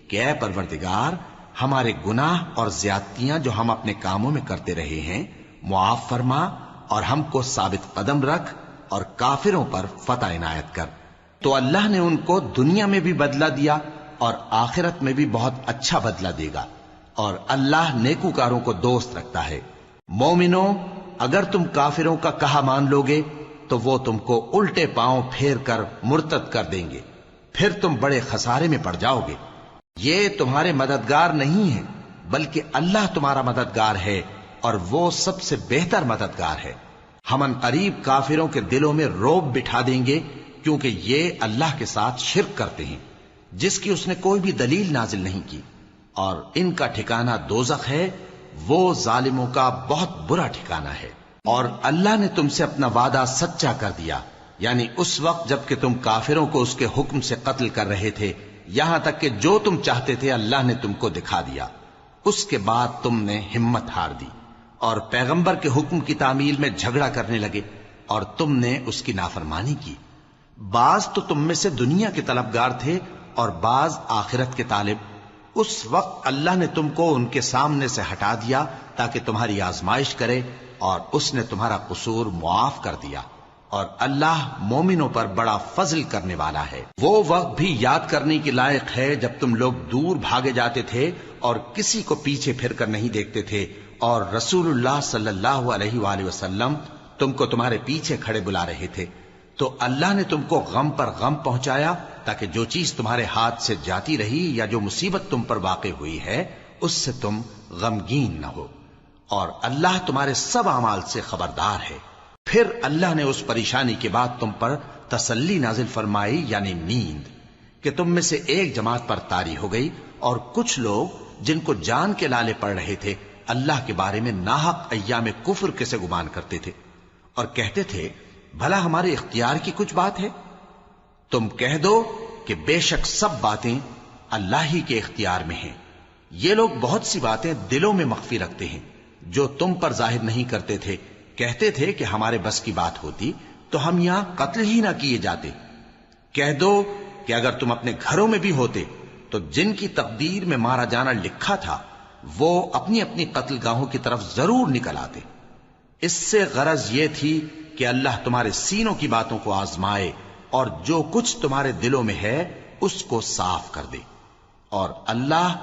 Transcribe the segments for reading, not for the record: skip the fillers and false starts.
کہ اے پروردگار، ہمارے گناہ اور زیادتیاں جو ہم اپنے کاموں میں کرتے رہے ہیں معاف فرما، اور ہم کو ثابت قدم رکھ، اور کافروں پر فتح عنایت کر۔ تو اللہ نے ان کو دنیا میں بھی بدلہ دیا اور آخرت میں بھی بہت اچھا بدلہ دے گا، اور اللہ نیکوکاروں کو دوست رکھتا ہے۔ مومنو، اگر تم کافروں کا کہا مان لوگے تو وہ تم کو الٹے پاؤں پھیر کر مرتد کر دیں گے، پھر تم بڑے خسارے میں پڑ جاؤ گے۔ یہ تمہارے مددگار نہیں ہیں، بلکہ اللہ تمہارا مددگار ہے، اور وہ سب سے بہتر مددگار ہے۔ ہم ان قریب کافروں کے دلوں میں رعب بٹھا دیں گے، کیونکہ یہ اللہ کے ساتھ شرک کرتے ہیں جس کی اس نے کوئی بھی دلیل نازل نہیں کی، اور ان کا ٹھکانہ دوزخ ہے، وہ ظالموں کا بہت برا ٹھکانہ ہے۔ اور اللہ نے تم سے اپنا وعدہ سچا کر دیا، یعنی اس وقت جب کہ تم کافروں کو اس کے حکم سے قتل کر رہے تھے، یہاں تک کہ جو تم چاہتے تھے اللہ نے تم کو دکھا دیا۔ اس کے بعد تم نے ہمت ہار دی اور پیغمبر کے حکم کی تعمیل میں جھگڑا کرنے لگے، اور تم نے اس کی نافرمانی کی۔ بعض تو تم میں سے دنیا کے طلبگار تھے اور بعض آخرت کے طالب۔ اس وقت اللہ نے تم کو ان کے سامنے سے ہٹا دیا تاکہ تمہاری آزمائش کرے، اور اس نے تمہارا قصور معاف کر دیا، اور اللہ مومنوں پر بڑا فضل کرنے والا ہے۔ وہ وقت بھی یاد کرنے کے لائق ہے جب تم لوگ دور بھاگے جاتے تھے اور کسی کو پیچھے پھر کر نہیں دیکھتے تھے، اور رسول اللہ صلی اللہ علیہ وآلہ وسلم تم کو تمہارے پیچھے کھڑے بلا رہے تھے، تو اللہ نے تم کو غم پر غم پہنچایا تاکہ جو چیز تمہارے ہاتھ سے جاتی رہی یا جو مصیبت تم پر واقع ہوئی ہے اس سے تم غمگین نہ ہو، اور اللہ تمہارے سب اعمال سے خبردار ہے۔ پھر اللہ نے اس پریشانی کے بعد تم پر تسلی نازل فرمائی، یعنی نیند، کہ تم میں سے ایک جماعت پر طاری ہو گئی، اور کچھ لوگ جن کو جان کے لالے پڑ رہے تھے اللہ کے بارے میں ناحق ایام کفر کے سے گمان کرتے تھے، اور کہتے تھے بھلا ہمارے اختیار کی کچھ بات ہے؟ تم کہہ دو کہ بے شک سب باتیں اللہ ہی کے اختیار میں ہیں۔ یہ لوگ بہت سی باتیں دلوں میں مخفی رکھتے ہیں جو تم پر ظاہر نہیں کرتے تھے۔ کہتے تھے کہ ہمارے بس کی بات ہوتی تو ہم یہاں قتل ہی نہ کیے جاتے۔ کہہ دو کہ اگر تم اپنے گھروں میں بھی ہوتے تو جن کی تقدیر میں مارا جانا لکھا تھا وہ اپنی اپنی قتل گاہوں کی طرف ضرور نکل آتے۔ اس سے غرض یہ تھی کہ اللہ تمہارے سینوں کی باتوں کو آزمائے اور جو کچھ تمہارے دلوں میں ہے اس کو صاف کر دے، اور اللہ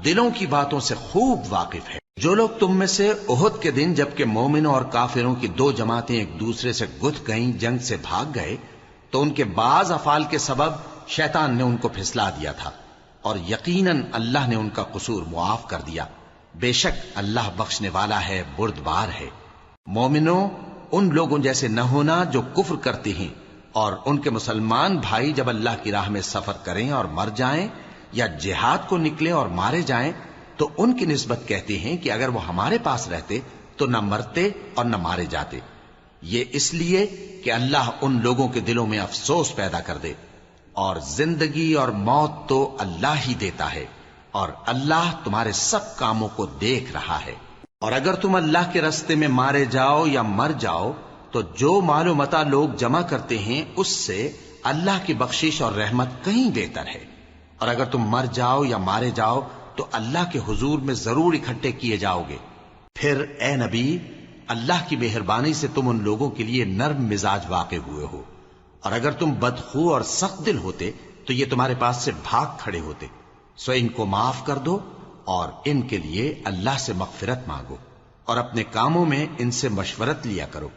دلوں کی باتوں سے خوب واقف ہے۔ جو لوگ تم میں سے احد کے دن جبکہ مومنوں اور کافروں کی دو جماعتیں ایک دوسرے سے گتھ گئیں جنگ سے بھاگ گئے تو ان کے بعض افعال کے سبب شیطان نے ان کو پھسلا دیا تھا، اور یقیناً اللہ نے ان کا قصور معاف کر دیا۔ بے شک اللہ بخشنے والا ہے، بردبار ہے۔ مومنوں، ان لوگوں جیسے نہ ہونا جو کفر کرتے ہیں، اور ان کے مسلمان بھائی جب اللہ کی راہ میں سفر کریں اور مر جائیں یا جہاد کو نکلیں اور مارے جائیں تو ان کی نسبت کہتے ہیں کہ اگر وہ ہمارے پاس رہتے تو نہ مرتے اور نہ مارے جاتے۔ یہ اس لیے کہ اللہ ان لوگوں کے دلوں میں افسوس پیدا کر دے، اور زندگی اور موت تو اللہ ہی دیتا ہے، اور اللہ تمہارے سب کاموں کو دیکھ رہا ہے۔ اور اگر تم اللہ کے راستے میں مارے جاؤ یا مر جاؤ تو جو مال و متاع لوگ جمع کرتے ہیں اس سے اللہ کی بخشش اور رحمت کہیں بہتر ہے، اور اگر تم مر جاؤ یا مارے جاؤ تو اللہ کے حضور میں ضرور اکٹھے کیے جاؤ گے۔ پھر اے نبی، اللہ کی مہربانی سے تم ان لوگوں کے لیے نرم مزاج واقع ہوئے ہو، اور اگر تم بدخو اور سخت دل ہوتے تو یہ تمہارے پاس سے بھاگ کھڑے ہوتے۔ سو ان کو معاف کر دو اور ان کے لیے اللہ سے مغفرت مانگو، اور اپنے کاموں میں ان سے مشورت لیا کرو،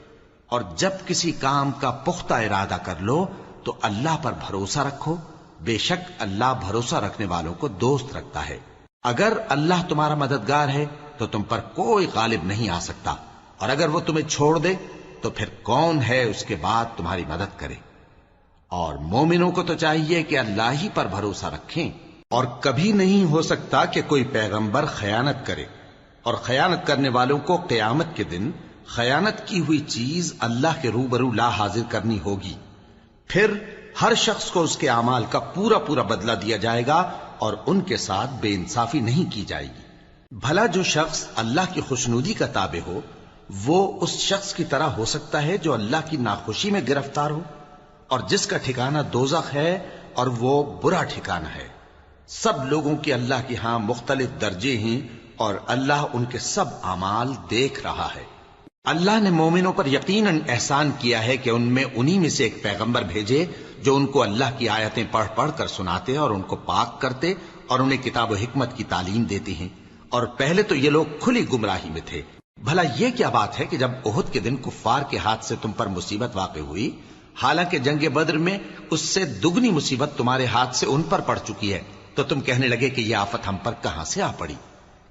اور جب کسی کام کا پختہ ارادہ کر لو تو اللہ پر بھروسہ رکھو، بے شک اللہ بھروسہ رکھنے والوں کو دوست رکھتا ہے۔ اگر اللہ تمہارا مددگار ہے تو تم پر کوئی غالب نہیں آ سکتا، اور اگر وہ تمہیں چھوڑ دے تو پھر کون ہے اس کے بعد تمہاری مدد کرے۔ اور مومنوں کو تو چاہیے کہ اللہ ہی پر بھروسہ رکھیں، اور کبھی نہیں ہو سکتا کہ کوئی پیغمبر خیانت کرے، اور خیانت کرنے والوں کو قیامت کے دن خیانت کی ہوئی چیز اللہ کے روبرو لا حاضر کرنی ہوگی۔ پھر ہر شخص کو اس کے اعمال کا پورا پورا بدلہ دیا جائے گا، اور ان کے ساتھ بے انصافی نہیں کی جائے گی۔ بھلا جو شخص اللہ کی خوشنودی کا تابع ہو وہ اس شخص کی طرح ہو سکتا ہے جو اللہ کی ناخوشی میں گرفتار ہو، اور جس کا ٹھکانہ دوزخ ہے اور وہ برا ٹھکانہ ہے۔ سب لوگوں کے اللہ کے ہاں مختلف درجے ہیں اور اللہ ان کے سب اعمال دیکھ رہا ہے۔ اللہ نے مومنوں پر یقیناً احسان کیا ہے کہ ان میں انہی میں سے ایک پیغمبر بھیجے جو ان کو اللہ کی آیتیں پڑھ پڑھ کر سناتے اور ان کو پاک کرتے اور انہیں کتاب و حکمت کی تعلیم دیتے ہیں، اور پہلے تو یہ لوگ کھلی گمراہی میں تھے۔ بھلا یہ کیا بات ہے کہ جب احد کے دن کفار کے ہاتھ سے تم پر مصیبت واقع ہوئی، حالانکہ جنگ بدر میں اس سے دگنی مصیبت تمہارے ہاتھ سے ان پر پڑ چکی ہے، تو تم کہنے لگے کہ یہ آفت ہم پر کہاں سے آ پڑی؟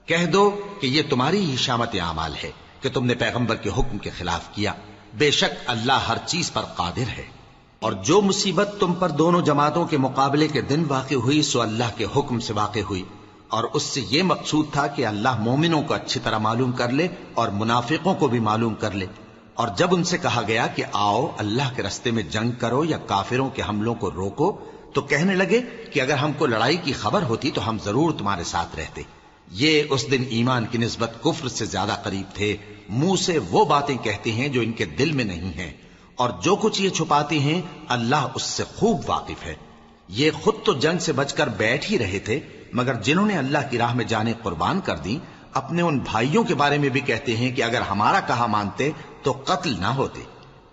کہہ دو کہ یہ تمہاری ہی شامت اعمال ہے کہ تم نے پیغمبر کے حکم کے خلاف کیا، بے شک اللہ ہر چیز پر قادر ہے۔ اور جو مصیبت تم پر دونوں جماعتوں کے مقابلے کے دن واقع ہوئی سو اللہ کے حکم سے واقع ہوئی، اور اس سے یہ مقصود تھا کہ اللہ مومنوں کو اچھی طرح معلوم کر لے اور منافقوں کو بھی معلوم کر لے۔ اور جب ان سے کہا گیا کہ آؤ اللہ کے رستے میں جنگ کرو یا کافروں کے حملوں کو روکو، تو کہنے لگے کہ اگر ہم کو لڑائی کی خبر ہوتی تو ہم ضرور تمہارے ساتھ رہتے۔ یہ اس دن ایمان کی نسبت کفر سے زیادہ قریب تھے، منہ سے وہ باتیں کہتے ہیں جو ان کے دل میں نہیں ہیں، اور جو کچھ یہ چھپاتے ہیں اللہ اس سے خوب واقف ہے۔ یہ خود تو جنگ سے بچ کر بیٹھ ہی رہے تھے، مگر جنہوں نے اللہ کی راہ میں جانیں قربان کر دیں اپنے ان بھائیوں کے بارے میں بھی کہتے ہیں کہ اگر ہمارا کہا مانتے تو قتل نہ ہوتے۔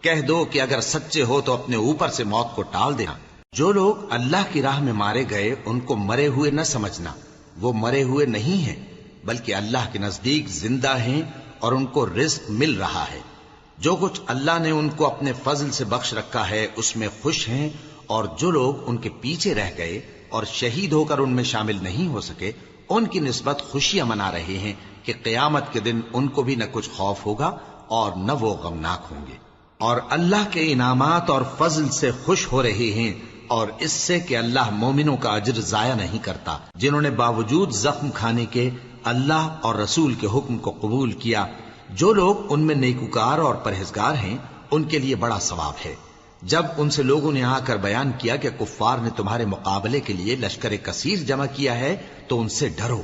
کہہ دو کہ اگر سچے ہو تو اپنے اوپر سے موت کو ٹال دینا۔ جو لوگ اللہ کی راہ میں مارے گئے ان کو مرے ہوئے نہ سمجھنا، وہ مرے ہوئے نہیں ہیں بلکہ اللہ کے نزدیک زندہ ہیں اور ان کو رزق مل رہا ہے۔ جو کچھ اللہ نے ان کو اپنے فضل سے بخش رکھا ہے اس میں خوش ہیں، اور جو لوگ ان کے پیچھے رہ گئے اور شہید ہو کر ان میں شامل نہیں ہو سکے ان کی نسبت خوشیاں منا رہے ہیں کہ قیامت کے دن ان کو بھی نہ کچھ خوف ہوگا اور نہ وہ غمناک ہوں گے، اور اللہ کے انعامات اور فضل سے خوش ہو رہے ہیں، اور اس سے کہ اللہ مومنوں کا اجر ضائع نہیں کرتا جنہوں نے باوجود زخم کھانے کے اللہ اور رسول کے حکم کو قبول کیا۔ جو لوگ ان میں نیکوکار اور پرہیزگار ہیں ان کے لیے بڑا ثواب ہے۔ جب ان سے لوگوں نے آ کر بیان کیا کہ کفار نے تمہارے مقابلے کے لیے لشکر کثیر جمع کیا ہے تو ان سے ڈرو،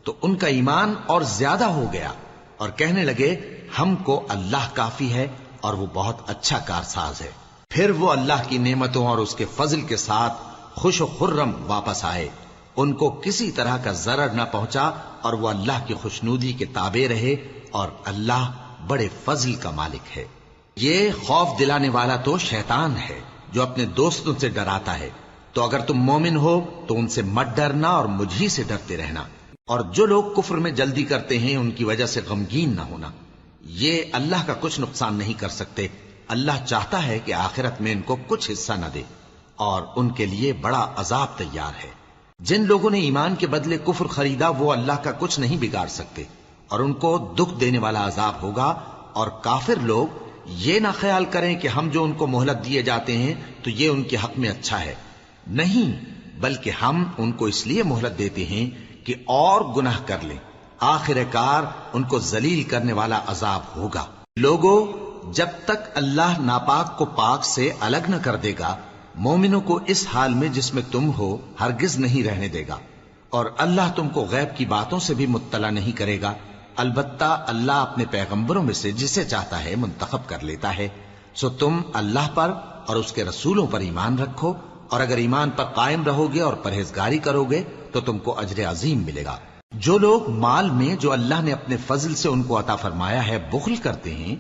تو ان کا ایمان اور زیادہ ہو گیا اور کہنے لگے ہم کو اللہ کافی ہے اور وہ بہت اچھا کارساز ہے۔ پھر وہ اللہ کی نعمتوں اور اس کے فضل کے ساتھ خوش و خرم واپس آئے، ان کو کسی طرح کا ضرر نہ پہنچا اور وہ اللہ کی خوشنودی کے تابع رہے، اور اللہ بڑے فضل کا مالک ہے۔ یہ خوف دلانے والا تو شیطان ہے جو اپنے دوستوں سے ڈراتا ہے، تو اگر تم مومن ہو تو ان سے مت ڈرنا اور مجھ ہی سے ڈرتے رہنا، اور جو لوگ کفر میں جلدی کرتے ہیں ان کی وجہ سے غمگین نہ ہونا، یہ اللہ کا کچھ نقصان نہیں کر سکتے۔ اللہ چاہتا ہے کہ آخرت میں ان کو کچھ حصہ نہ دے اور ان کے لیے بڑا عذاب تیار ہے۔ جن لوگوں نے ایمان کے بدلے کفر خریدا وہ اللہ کا کچھ نہیں بگاڑ سکتے، اور ان کو دکھ دینے والا عذاب ہوگا۔ اور کافر لوگ یہ نہ خیال کریں کہ ہم جو ان کو مہلت دیے جاتے ہیں تو یہ ان کے حق میں اچھا ہے، نہیں، بلکہ ہم ان کو اس لیے مہلت دیتے ہیں کہ اور گناہ کر لیں، آخر کار ان کو ذلیل کرنے والا عذاب ہوگا۔ لوگوں، جب تک اللہ ناپاک کو پاک سے الگ نہ کر دے گا مومنوں کو اس حال میں جس میں تم ہو ہرگز نہیں رہنے دے گا، اور اللہ تم کو غیب کی باتوں سے بھی مطلع نہیں کرے گا۔ البتہ اللہ اپنے پیغمبروں میں سے جسے چاہتا ہے منتخب کر لیتا ہے۔ سو تم اللہ پر اور اس کے رسولوں پر ایمان رکھو، اور اگر ایمان پر قائم رہو گے اور پرہیزگاری کرو گے تو تم کو اجر عظیم ملے گا۔ جو لوگ مال میں جو اللہ نے اپنے فضل سے ان کو عطا فرمایا ہے بخل کرتے ہیں،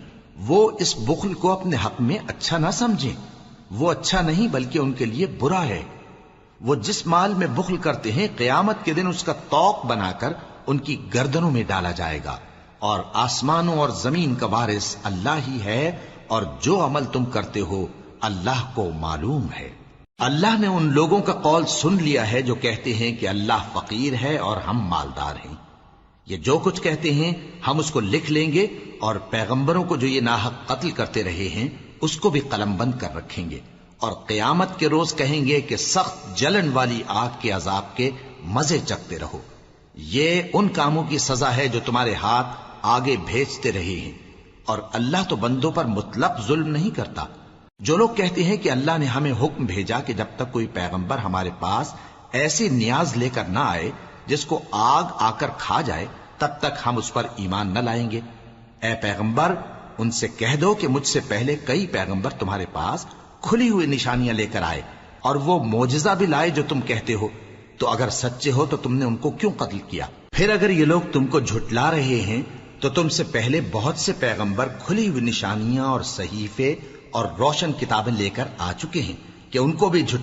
وہ اس بخل کو اپنے حق میں اچھا نہ سمجھیں، وہ اچھا نہیں بلکہ ان کے لیے برا ہے۔ وہ جس مال میں بخل کرتے ہیں قیامت کے دن اس کا طوق بنا کر ان کی گردنوں میں ڈالا جائے گا، اور آسمانوں اور زمین کا وارث اللہ ہی ہے، اور جو عمل تم کرتے ہو اللہ کو معلوم ہے۔ اللہ نے ان لوگوں کا قول سن لیا ہے جو کہتے ہیں کہ اللہ فقیر ہے اور ہم مالدار ہیں۔ یہ جو کچھ کہتے ہیں ہم اس کو لکھ لیں گے، اور پیغمبروں کو جو یہ ناحق قتل کرتے رہے ہیں اس کو بھی قلم بند کر رکھیں گے، اور قیامت کے روز کہیں گے کہ سخت جلن والی آگ کے عذاب کے مزے چکھتے رہو۔ یہ ان کاموں کی سزا ہے جو تمہارے ہاتھ آگے بھیجتے رہے ہیں، اور اللہ تو بندوں پر مطلق ظلم نہیں کرتا۔ جو لوگ کہتے ہیں کہ اللہ نے ہمیں حکم بھیجا کہ جب تک کوئی پیغمبر ہمارے پاس ایسی نیاز لے کر نہ آئے جس کو آگ آ کر کھا جائے تب تک ہم اس پر ایمان نہ لائیں گے، اے پیغمبر ان سے کہہ دو کہ مجھ سے پہلے کئی پیغمبر تمہارے پاس کھلی ہوئی نشانیاں لے کر آئے اور وہ معجزہ بھی لائے جو تم کہتے ہو، تو اگر سچے ہو تو تم نے ان کو کیوں قتل کیا؟ پھر اگر یہ لوگ تم کو جھٹلا رہے ہیں تو تم سے پہلے بہت سے پیغمبر کھلی ہوئی نشانیاں اور صحیفے اور روشن کتابیں لے کر آ چکے ہیں کہ ان کو بھی